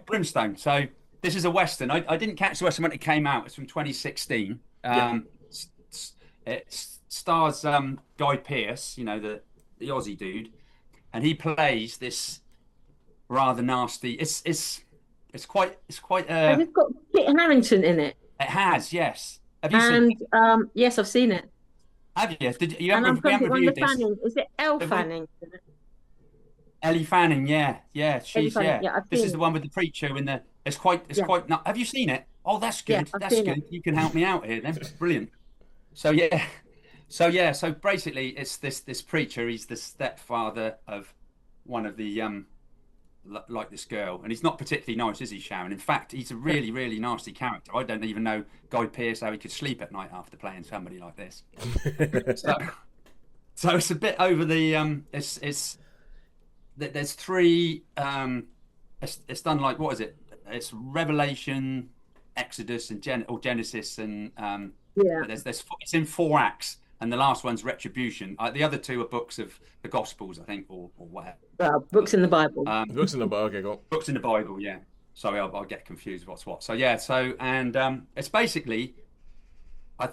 Brimstone. So this is a Western. I didn't catch the Western when it came out. It's from 2016. Yeah. It stars Guy Pearce, the Aussie dude, and he plays this rather nasty. It's quite Has it got Kit Harington in it? it has, yes. Have you seen And it? yes, I've seen it. Have you? Did you And I'm haven't we trying to haven't think, one of reviewed the this? Fanning, is it Elle Have we? Fanning? Ellie Fanning, yeah, Elle she's Fanning, yeah, I've This seen is the it. one with the preacher in the. It's Yeah, quite. Not, have you seen it? Oh, that's yeah, good. I've That's seen it. good. You can help me out here then. Brilliant. So yeah, so basically, it's this preacher. He's the stepfather of one of the like this girl, and he's not particularly nice, is he, Sharon? In fact, he's a really really nasty character. I don't even know Guy Pearce how he could sleep at night after playing somebody like this. So so it's a bit over the it's there's three it's done like what is it? It's Revelation, Exodus, and Genesis, and Yeah, but there's it's in 4 acts, and the last one's Retribution. The other two are books of the Gospels, I think, or whatever. well, books in the Bible. Books in the book. Okay, go. Books in the Bible, yeah. Sorry, I'll get confused what's what. So yeah, and it's basically a,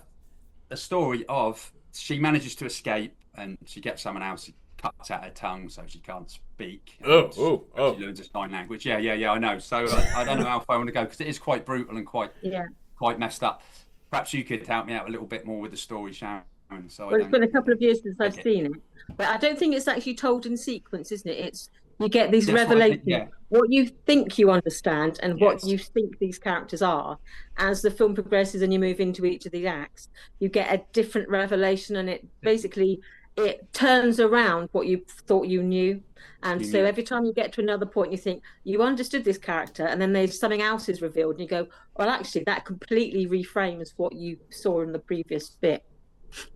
a story of she manages to escape and she gets someone else who cuts out her tongue so she can't speak. And Oh. she learns a sign language. Yeah, I know. So I don't know how far I want to go because it is quite brutal and Yeah. quite messed up. Perhaps you could help me out a little bit more with the story, Sharon. So I Well, it's don't. been a couple of years since I've Okay. seen it, but I don't think it's actually told in sequence, isn't it? It's you get these That's what I think. revelations, Yeah. what you think you understand, and what Yes. you think these characters are. As the film progresses and you move into each of these acts, you get a different revelation, and it basically it turns around what you thought you knew. And You so knew. every time you get to another point, you think you understood this character, and then there's something else is revealed, and you go, well, actually, that completely reframes what you saw in the previous bit.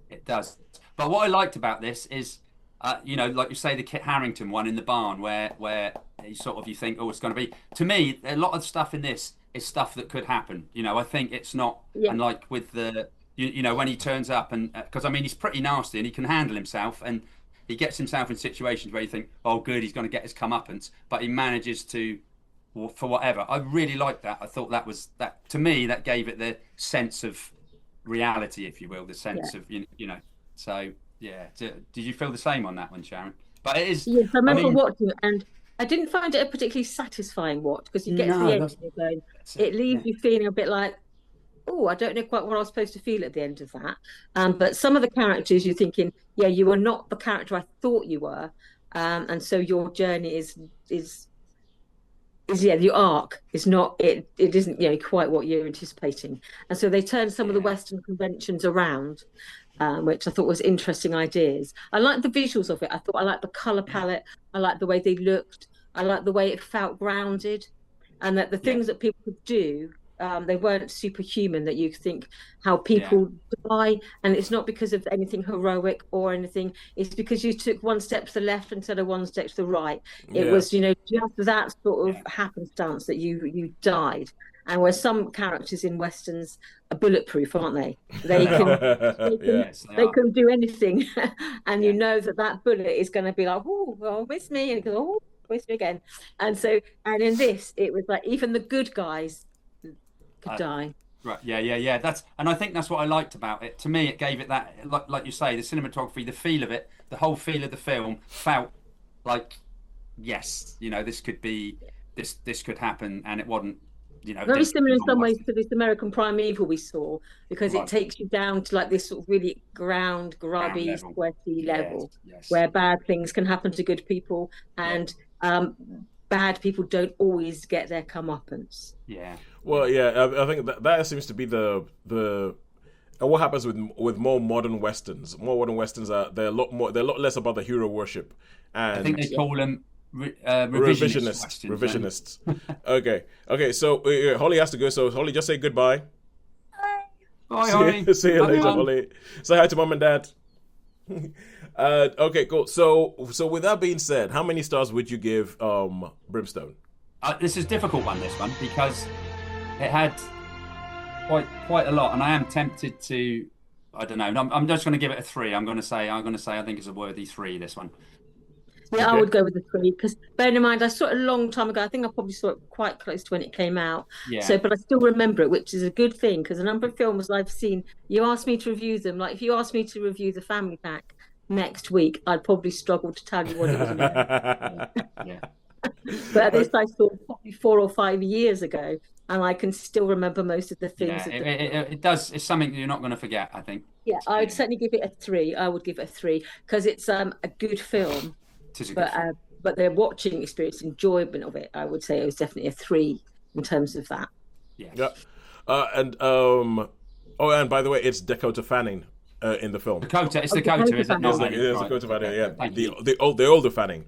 It does. But what I liked about this is, like you say, the Kit Harington one in the barn, where you think, oh, it's going to be. To me, a lot of stuff in this is stuff that could happen. I think it's not, Yeah, and like with when he turns up, and because I mean he's pretty nasty and he can handle himself, and he gets himself in situations where you think, oh, good, he's going to get his comeuppance, but he manages to, for whatever. I really liked that. I thought that to me that gave it the sense of reality, if you will, the yeah. sense of So yeah, did you feel the same on that one, Sharon? But it is. Yes, I I remember mean, watching it, and I didn't find it a particularly satisfying watch because you get to the no, end and you're going, that's it. it leaves Yeah, you feeling a bit like, oh, I don't know quite what I was supposed to feel at the end of that. But some of the characters you're thinking, yeah, you are not the character I thought you were, and so your journey is yeah, the arc is not it isn't quite what you're anticipating, and so they turned some of the yeah, Western conventions around, which I thought was interesting ideas. I like the visuals of it. I like the color yeah, palette. I like the way they looked. I like the way it felt grounded, and that the yeah, things that people could do, they weren't superhuman. That you think how yeah, people die, and it's not because of anything heroic or anything. It's because you took one step to the left instead of one step to the right. It Yeah. was, just that sort of yeah. happenstance that you died. And where some characters in westerns are bulletproof, aren't they? They They are. can they can Yeah. Yes, they they are. can do anything, and you Yeah, know that bullet is going to be like, oh, well, miss me, and it goes, oh, miss me again. And in this, it was like even the good guys could uh, die. right. Yeah. And I think that's what I liked about it. To me, it gave it that, like you say, the cinematography, the feel of it, the whole feel of the film felt like, yes, this could be, this could happen, and it wasn't, Very this similar in normal some ways Western. to this American Primeval we saw, because it Right. takes you down to like this sort of really Ground grubby, level. sweaty Yes, level, yes. where bad things can happen to good people, Yeah, and bad people don't always get their comeuppance. yeah, Well, yeah. I think that seems to be the what happens with more modern westerns. More modern westerns are they're a lot more. They're a lot less about the hero worship I think and they Yeah. call them revisionist questions. Don't revisionists. Okay. So Holly has to go. So Holly, just say goodbye. they? Bye, Holly. See you Have later, fun. Holly. Say hi to mom and dad. Okay, cool. So with that being said, how many stars would you give Brimstone? This is a difficult one, this one, because it had quite a lot, and I am tempted to. I don't know. I'm just going to give it a 3. I'm going to say I think it's a worthy 3. This one. Yeah, I Okay. would go with the three because bearing in mind I saw it a long time ago. I think I probably saw it quite close to when it came out. Yeah. So, but I still remember it, which is a good thing because a number of films I've seen, you asked me to review them. Like if you asked me to review The Family Pack next week, I'd probably struggle to tell you what it was about. Yeah. Yeah. But this I saw probably 4 or 5 years ago, and I can still remember most of the things Yeah. of It, the it, film. it does. It's something you're not going to forget, I think. Yeah, I would Yeah. certainly give it a three. I would give it a three because it's a good film, It is a good but film. the watching experience, enjoyment of it, I would say it was definitely a three in terms of that. Yeah. Yeah. And oh, and by the way, it's Dakota Fanning in the film. Dakota. It's Oh, Dakota, Dakota is it Fanning. not? It's, Annie? it's Right. Dakota Fanning. Okay. Yeah, Thank you. the older Fanning.